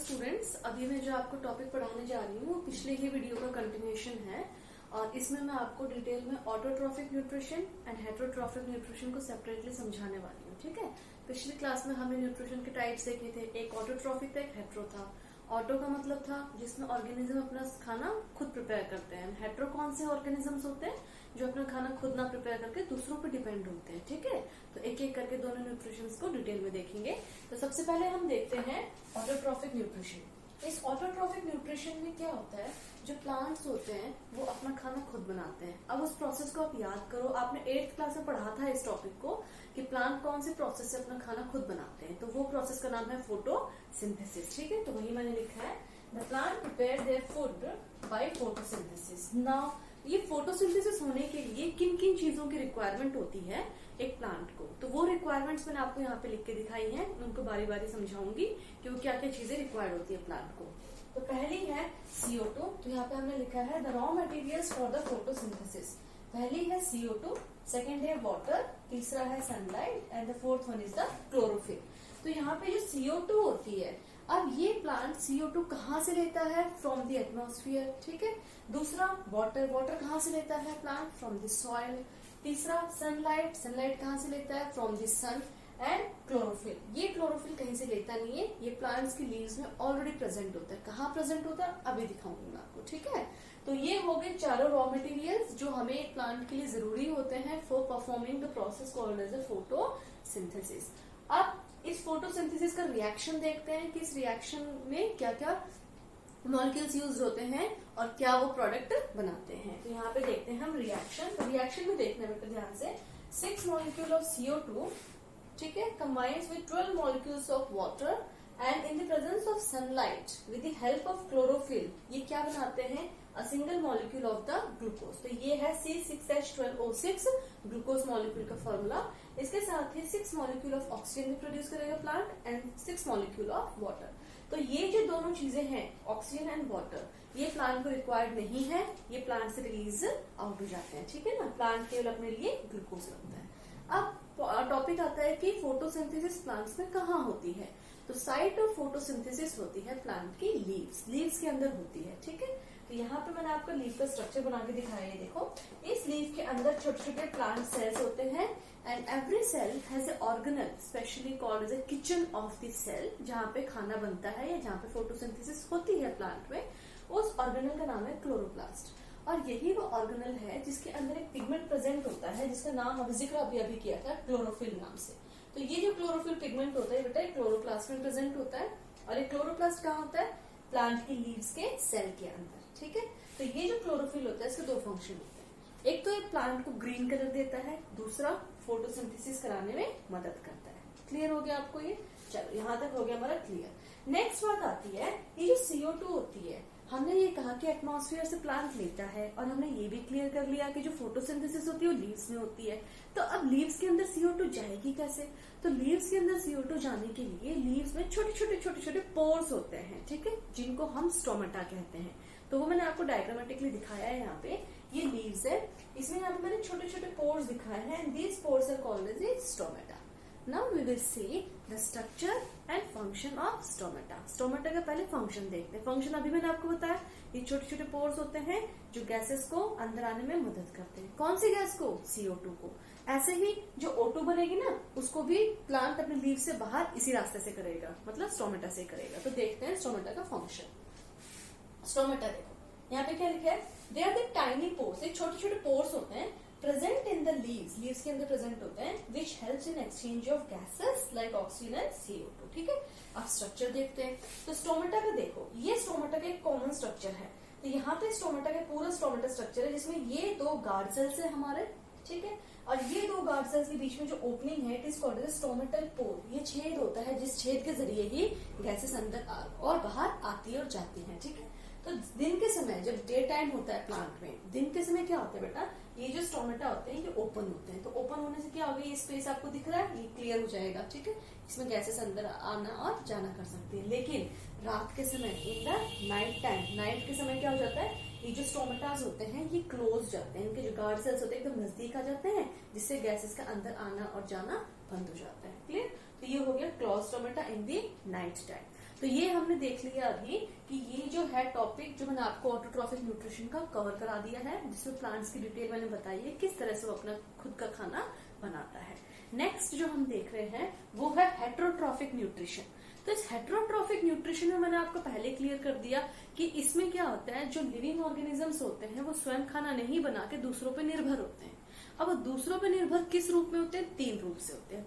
Students, अभी मैं जो आपको टॉपिक पढ़ाने जा रही हूँ वो पिछले ही वीडियो का कंटिन्यूएशन है और इसमें मैं आपको डिटेल में autotrophic nutrition and heterotrophic nutrition को सेपरेटली समझाने वाली हूँ। ठीक है, पिछली क्लास में हमने न्यूट्रिशन के टाइप्स देखे थे। एक ऑटोट्रॉफिक था, एक हेट्रो था। ऑटो का मतलब था जिसमें ऑर्गेनिज्म अपना खाना खुद प्रिपेयर करते हैं। हेट्रो कौन से ऑर्गेनिजम्स होते हैं जो अपना खाना खुद ना प्रिपेयर करके दूसरों पे डिपेंड होते हैं। ठीक है, तो एक एक करके दोनों न्यूट्रिशन को डिटेल में देखेंगे। तो सबसे पहले हम देखते हैं ऑटोट्रॉफिक न्यूट्रिशन। इस ऑटोट्रॉफिक न्यूट्रिशन में क्या होता है, जो प्लांट्स होते हैं वो अपना खाना खुद बनाते हैं। अब उस प्रोसेस को आप याद करो, आपने 8th क्लास में पढ़ा था इस टॉपिक को कि प्लांट कौन से प्रोसेस से अपना खाना खुद बनाते हैं। तो वो प्रोसेस का नाम है फोटोसिंथेसिस। ठीक है, तो वही मैंने लिखा है, the plant prepare their food by photosynthesis. Now ये फोटोसिंथेसिस होने के लिए किन किन चीजों की रिक्वायरमेंट होती है एक प्लांट को, तो वो रिक्वायरमेंट्स मैंने आपको यहाँ पे लिख के दिखाई हैं। उनको बारी बारी समझाऊंगी कि वो क्या क्या चीजें रिक्वायर्ड होती है प्लांट को। तो पहली है CO2। तो यहाँ पे हमने लिखा है the raw materials for the photosynthesis. पहली है CO2, सेकेंड है वाटर, तीसरा है sunlight and the fourth one is the chlorophyll. तो यहाँ पे जो CO2 होती है, अब ये प्लांट CO2 कहाँ से लेता है? From the atmosphere. ठीक है, दूसरा वाटर, वाटर कहाँ से लेता है प्लांट? From the soil. तीसरा सनलाइट, सनलाइट कहाँ से लेता है? From the sun. And chlorophyll, ये क्लोरोफिल कहीं से लेता नहीं है, ये प्लांट्स की लीव्स में ऑलरेडी प्रेजेंट होता है। कहाँ प्रेजेंट होता है अभी दिखाऊंगी मैं आपको। ठीक है, तो ये हो गए चारों रॉ मटेरियल्स जो हमें एक प्लांट के लिए जरूरी होते हैं for performing the process called as a photosynthesis. अब इस फोटोसिंथेसिस का रिएक्शन देखते हैं कि इस रिएक्शन में क्या क्या मॉलिक्यूल्स यूज होते हैं और क्या वो प्रोडक्ट बनाते हैं। तो यहाँ पे देखते हैं हम रिएक्शन। तो रिएक्शन में देखने में ध्यान से 6 मॉलिक्यूल ऑफ CO2, ठीक है, combines with 12 molecules of water and in the presence of sunlight with the help of chlorophyll, ये क्या बनाते हैं? A single molecule of the glucose। तो ये है C6H12O6 ग्लूकोज मॉलिक्यूल का फॉर्मूला। इसके साथ ही 6 मॉलिक्यूल ऑफ ऑक्सीजन भी प्रोड्यूस करेगा plant and 6 molecule of water. तो ये जो दोनों चीजें हैं, ऑक्सीजन एंड वाटर, ये प्लांट को रिक्वायर्ड नहीं है, ये प्लांट से रिलीज आउट हो जाते हैं। ठीक है ना, प्लांट केवल अपने लिए ग्लूकोज रखता है। अब टॉपिक आता है कि फोटोसिंथेसिस प्लांट्स में कहाँ होती है। तो साइट ऑफ फोटोसिंथेसिस होती है प्लांट की लीव्स, लीव्स के अंदर होती है। ठीक है, तो यहाँ पे मैंने आपको लीव का स्ट्रक्चर बना के दिखाया है। देखो, इस लीव के अंदर छोटे छोटे प्लांट सेल्स होते हैं and every cell has a organelle specially called as a kitchen of the cell, जहाँ पे खाना बनता है या जहाँ पे फोटोसिंथेसिस होती है प्लांट में। उस ऑर्गेनल का नाम है क्लोरोप्लास्ट और यही वो ऑर्गेनल है जिसके अंदर एक पिगमेंट प्रेजेंट होता है जिसका नाम अभी जिक्र अभी किया था, क्लोरोफिल नाम से। तो ये जो क्लोरोफिल पिगमेंट होता है बेटा, क्लोरोप्लास्ट में प्रेजेंट होता है और एक क्लोरोप्लास्ट कहाँ होता है? प्लांट की लीव्स के सेल के अंदर। ठीक है, तो ये जो क्लोरोफिल होता है इसके 2 फंक्शन होते हैं। एक तो ये प्लांट को ग्रीन कलर देता है, दूसरा फोटोसिंथेसिस कराने में मदद करता है। क्लियर हो गया आपको ये? चलो, यहाँ तक हो गया हमारा क्लियर। नेक्स्ट बात आती है, ये जो CO2 होती है, हमने ये कहा कि एटमॉस्फेयर से प्लांट लेता है और हमने ये भी क्लियर कर लिया कि जो फोटोसिंथेसिस होती है वो लीव्स में होती है। तो अब लीव्स के अंदर CO2 जाएगी कैसे? तो लीव्स के अंदर CO2 जाने के लिए लीव्स में छोटे छोटे पोर्स होते हैं। ठीक है, जिनको हम स्टोमेटा कहते हैं। तो वो मैंने आपको डायग्रामेटिकली दिखाया है। यहाँ पे ये लीव्स है, इसमें यहाँ पे मैंने छोटे छोटे पोर्स दिखाए हैं and these pores are called as a stomata. Now we will see the structure and function of stomata। Stomata का पहले फंक्शन देखते हैं। फंक्शन अभी मैंने आपको बताया, ये छोटे छोटे पोर्स होते हैं जो गैसेस को अंदर आने में मदद करते हैं। कौन सी गैस को? CO2 को। ऐसे ही जो O2 बनेगी ना, उसको भी प्लांट अपने लीव से बाहर इसी रास्ते से करेगा, मतलब स्टोमेटा से करेगा। तो देखते हैं स्टोमेटा का फंक्शन। स्टोमेटा देखो, यहाँ पे क्या लिखा है? They are the tiny pores, एक छोटे छोटे पोर्स होते हैं present in the leaves, leaves के अंदर प्रेजेंट होते हैं, which helps in exchange of gases like oxygen and CO2। ठीक है, अब स्ट्रक्चर देखते हैं। तो स्टोमेटा का देखो, ये स्टोमेटा का एक कॉमन स्ट्रक्चर है। तो यहाँ पे स्टोमेटा का पूरा स्टोमेटा स्ट्रक्चर है जिसमें ये 2 गार्ड सेल्स है हमारे। ठीक है, और ये 2 गार्ड सेल्स के बीच में जो ओपनिंग है it is called as stomatal pore. ये छेद होता है जिस छेद के जरिए ही गैसेस अंदर और बाहर आती है और जाती है। ठीक है, तो दिन के समय जब डे टाइम होता है प्लांट में, दिन के समय क्या होता है बेटा, ये जो स्टोमेटा होते हैं ये ओपन होते हैं। तो ओपन होने से क्या होगा, ये स्पेस आपको दिख रहा है, ये क्लियर हो जाएगा। ठीक है, इसमें गैसेस अंदर आना और जाना कर सकती है। लेकिन रात के समय, in the night time, night के समय क्या हो जाता है, ये जो स्टोमेटास होते हैं ये क्लोज जाते हैं, इनके जो गार्ड सेल्स होते हैं एकदम नजदीक आ जाते हैं, जिससे गैसेस का अंदर आना और जाना बंद हो जाता है। क्लियर? तो ये हो गया क्लोज स्टोमेटा इन दी नाइट टाइम। तो ये हमने देख लिया अभी कि ये जो है टॉपिक जो मैंने आपको ऑटोट्रॉफिक न्यूट्रिशन का कवर करा दिया है, जिसमें प्लांट्स की डिटेल मैंने बताई है किस तरह से वो अपना खुद का खाना बनाता है। नेक्स्ट जो हम देख रहे हैं वो है हेट्रोट्रॉफिक न्यूट्रिशन। तो इस हेट्रोट्रॉफिक न्यूट्रिशन में मैंने आपको पहले क्लियर कर दिया कि इसमें क्या होता है, जो लिविंग ऑर्गेनिजम्स होते हैं वो स्वयं खाना नहीं बना के दूसरों पे निर्भर होते हैं। अब दूसरों पे निर्भर किस रूप में होते हैं? 3 रूप से होते हैं।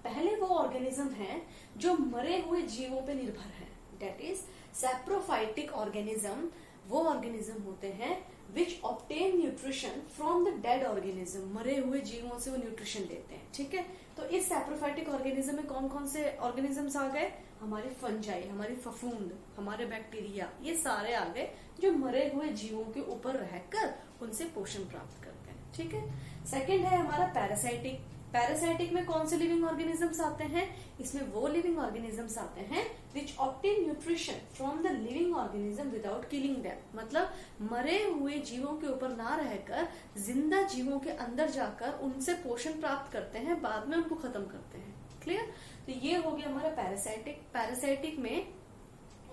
पहले वो ऑर्गेनिज्म है जो मरे हुए जीवों पे निर्भर है, डेट इज सैप्रोफाइटिक ऑर्गेनिज्म। वो ऑर्गेनिज्म होते हैं which obtain nutrition from the dead organism. मरे हुए जीवों से वो न्यूट्रिशन लेते हैं, ठीक है। तो इस सैप्रोफाइटिक ऑर्गेनिज्म में कौन कौन से ऑर्गेनिजम्स आ गए? हमारे फंजाई, हमारी फफूंद, हमारे बैक्टीरिया, ये सारे आ गए जो मरे हुए जीवों के ऊपर रहकर उनसे पोषण प्राप्त करते हैं, ठीक है। सेकेंड है हमारा पैरासाइटिक। पैरासाइटिक में कौन से लिविंग ऑर्गेनिजम्स आते हैं? इसमें वो लिविंग ऑर्गेनिजम्स आते हैं which obtain nutrition from the living organism without killing them. मतलब मरे हुए जीवों के ऊपर ना रहकर जिंदा जीवों के अंदर जाकर उनसे पोषण प्राप्त करते हैं, बाद में उनको खत्म करते हैं। क्लियर? तो ये हो गया हमारा पैरासाइटिक। पैरासाइटिक में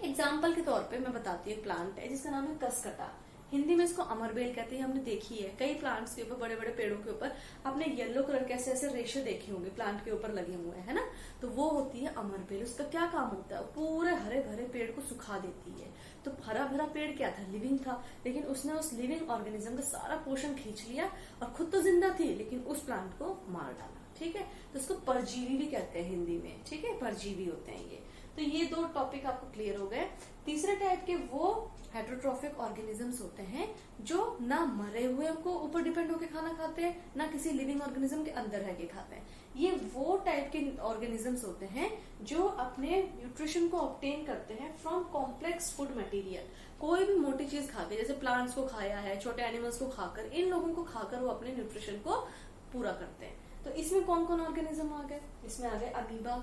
एग्जाम्पल के तौर पे मैं बताती हूँ, प्लांट है जिसका नाम है कसकटा। हिंदी में इसको अमरबेल कहते हैं, हमने देखी है कई प्लांट्स के ऊपर, बड़े बड़े पेड़ों के ऊपर आपने येलो कलर के ऐसे ऐसे रेशे देखे होंगे प्लांट के ऊपर लगे हुए हैं ना, तो वो होती है अमरबेल। उसका क्या काम होता है? पूरे हरे भरे पेड़ को सुखा देती है। तो हरा भरा पेड़ क्या था? लिविंग था, लेकिन उसने उस लिविंग ऑर्गेनिज्म का सारा पोषण खींच लिया और खुद तो जिंदा थी लेकिन उस प्लांट को मार डाला, ठीक है। तो उसको परजीवी भी कहते हैं हिंदी में, ठीक है, परजीवी होते हैं ये। तो ये 2 टॉपिक आपको क्लियर हो गए। तीसरे टाइप के वो हेट्रोट्रॉफिक ऑर्गेनिजम्स होते हैं जो ना मरे हुए को ऊपर डिपेंड होकर खाना खाते हैं, ना किसी लिविंग ऑर्गेनिज्म के अंदर रह के खाते हैं। ये वो टाइप के ऑर्गेनिजम्स होते हैं जो अपने न्यूट्रिशन को ऑब्टेन करते हैं फ्रॉम कॉम्प्लेक्स फूड मटेरियल। कोई भी मोटी चीज खाकर, जैसे प्लांट्स को खाया है, छोटे एनिमल्स को खाकर, इन लोगों को खाकर वो अपने न्यूट्रिशन को पूरा करते हैं। तो इसमें कौन कौन ऑर्गेनिज्म आ गए? इसमें आ गए अमीबा,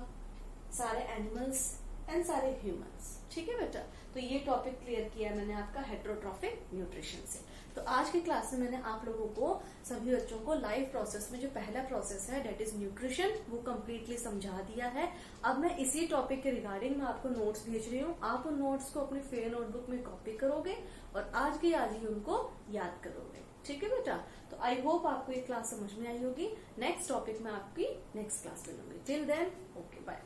सारे एनिमल्स एंड सारे ह्यूमंस, ठीक है बेटा। तो ये टॉपिक क्लियर किया मैंने आपका हेट्रोट्रॉफिक न्यूट्रिशन से। तो आज की क्लास में मैंने आप लोगों को, सभी बच्चों को लाइव प्रोसेस में जो पहला प्रोसेस है डेट इज न्यूट्रिशन, वो कम्प्लीटली समझा दिया है। अब मैं इसी टॉपिक के रिगार्डिंग में आपको नोट्स भेज रही हूँ। आप उन नोट्स को अपनी फेयर नोटबुक में कॉपी करोगे और आज की आज ही उनको याद करोगे, ठीक है बेटा। तो आई होप आपको ये क्लास समझ में आई होगी। नेक्स्ट टॉपिक में आपकी नेक्स्ट क्लास में लूंगी। Till then, okay, bye.